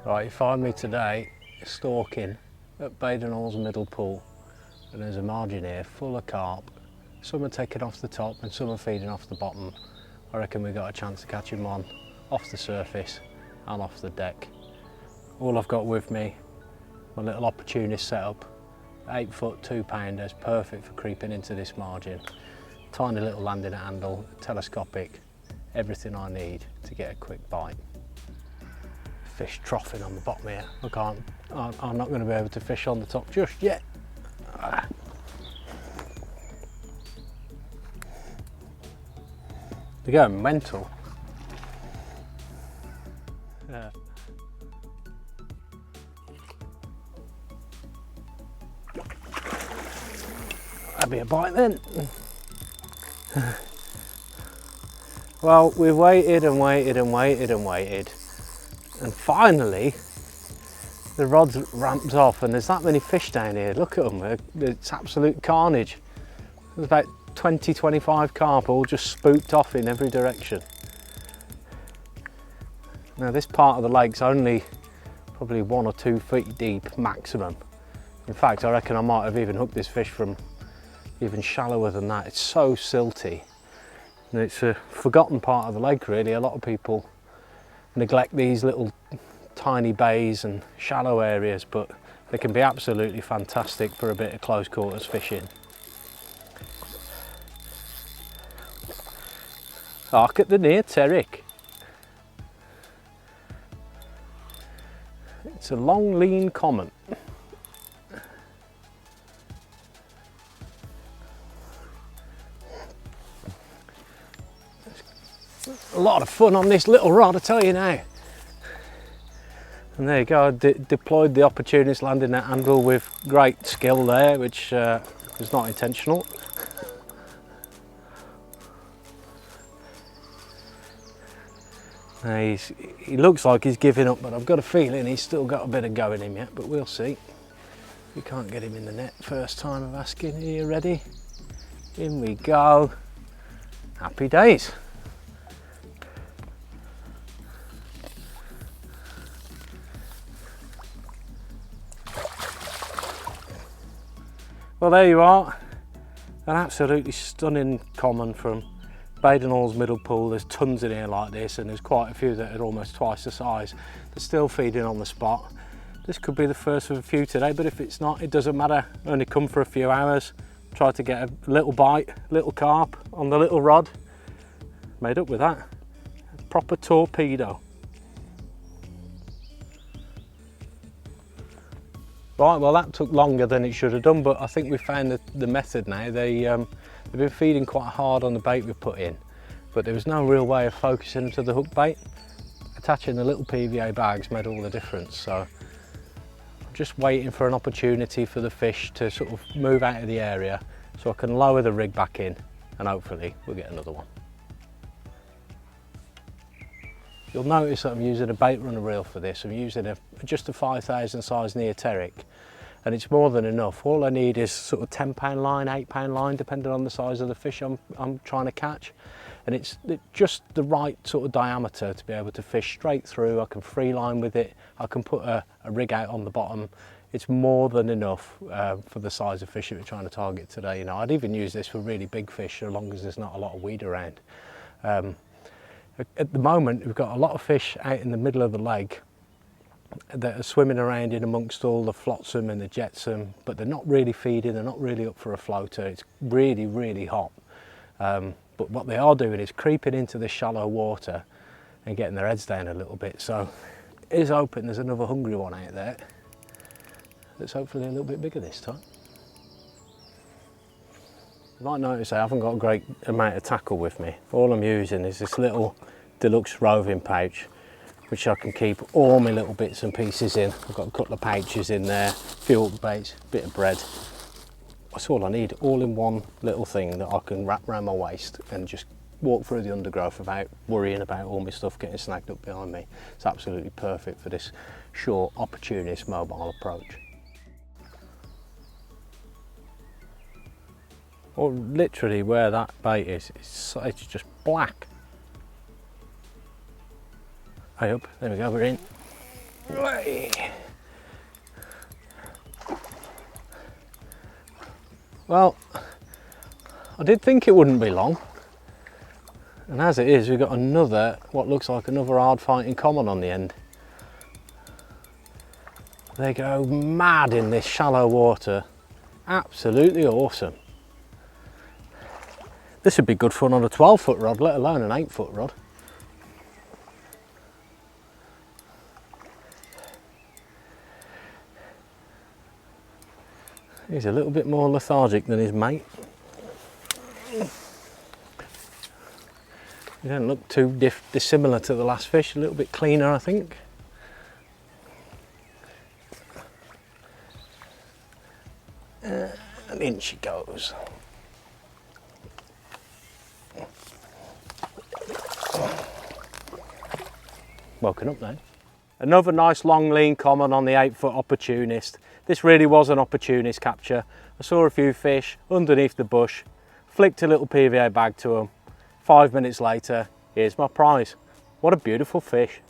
Right, you find me today stalking at Badenhall's middle pool, and there's a margin here full of carp. Some are taken off the top and some are feeding off the bottom. I reckon we got a chance to catch him on off the surface and off the deck. All I've got with me, my little Opportunist setup, 8 foot 2 pounders, perfect for creeping into this margin. Tiny little landing handle, telescopic, everything I need to get a quick bite. Fish troughing on the bottom here. I'm not going to be able to fish on the top just yet. They're going mental. Yeah. That'd be a bite then. Well, we've waited and waited and waited and waited, and finally the rod's ramped off and there's that many fish down here. Look at them, it's absolute carnage. There's about 20-25 carp all just spooked off in every direction. Now this part of the lake's only probably 1 or 2 feet deep maximum. In fact, I reckon I might have even hooked this fish from even shallower than that. It's so silty. And it's a forgotten part of the lake really. A lot of people neglect these little tiny bays and shallow areas, but they can be absolutely fantastic for a bit of close quarters fishing. Look at the near Terrick. It's a long lean common. A lot of fun on this little rod, I tell you now. And there you go, I deployed the Opportunist landing net handle with great skill there, which was not intentional. Now he looks like he's giving up, but I've got a feeling he's still got a bit of go in him yet, but we'll see. We can't get him in the net first time of asking. Are you ready? In we go. Happy days. Well, there you are, an absolutely stunning common from Badenhall's middle pool. There's tons in here like this, and there's quite a few that are almost twice the size. They're still feeding on the spot. This could be the first of a few today, but if it's not, it doesn't matter. Only come for a few hours. Try to get a little bite, little carp on the little rod. Made up with that. A proper torpedo. Right, well that took longer than it should have done, but I think we found the method now. They've been feeding quite hard on the bait we put in, but there was no real way of focusing them to the hook bait. Attaching the little PVA bags made all the difference, so I'm just waiting for an opportunity for the fish to sort of move out of the area so I can lower the rig back in and hopefully we'll get another one. You'll notice that I'm using a bait runner reel for this. I'm using just a 5,000 size near Terrick, and it's more than enough. All I need is sort of 10-pound line, 8-pound line, depending on the size of the fish I'm trying to catch. And it's just the right sort of diameter to be able to fish straight through. I can free line with it. I can put a rig out on the bottom. It's more than enough for the size of fish that we're trying to target today. You know, I'd even use this for really big fish, so long as there's not a lot of weed around. At the moment, we've got a lot of fish out in the middle of the lake that are swimming around in amongst all the flotsam and the jetsam, but they're not really feeding, they're not really up for a floater. It's really, really hot. But what they are doing is creeping into the shallow water and getting their heads down a little bit. So it is hoping there's another hungry one out there that's hopefully a little bit bigger this time. You might notice I haven't got a great amount of tackle with me. All I'm using is this little deluxe roving pouch, which I can keep all my little bits and pieces in. I've got a couple of pouches in there, a few hook baits, a bit of bread. That's all I need, all in one little thing that I can wrap around my waist and just walk through the undergrowth without worrying about all my stuff getting snagged up behind me. It's absolutely perfect for this short, opportunist, mobile approach. Or literally where that bait is, it's just black. Hey up, there we go, we're in. Well, I did think it wouldn't be long, and as it is, we've got another, what looks like another hard fighting common on the end. They go mad in this shallow water, absolutely awesome. This would be good fun on a 12-foot rod, let alone an 8-foot rod. He's a little bit more lethargic than his mate. He don't look too dissimilar to the last fish, a little bit cleaner I think. And in she goes. Woken up now. Another nice long lean common on the 8-foot Opportunist. This really was an opportunist capture. I saw a few fish underneath the bush, flicked a little PVA bag to them. 5 minutes later, here's my prize. What a beautiful fish.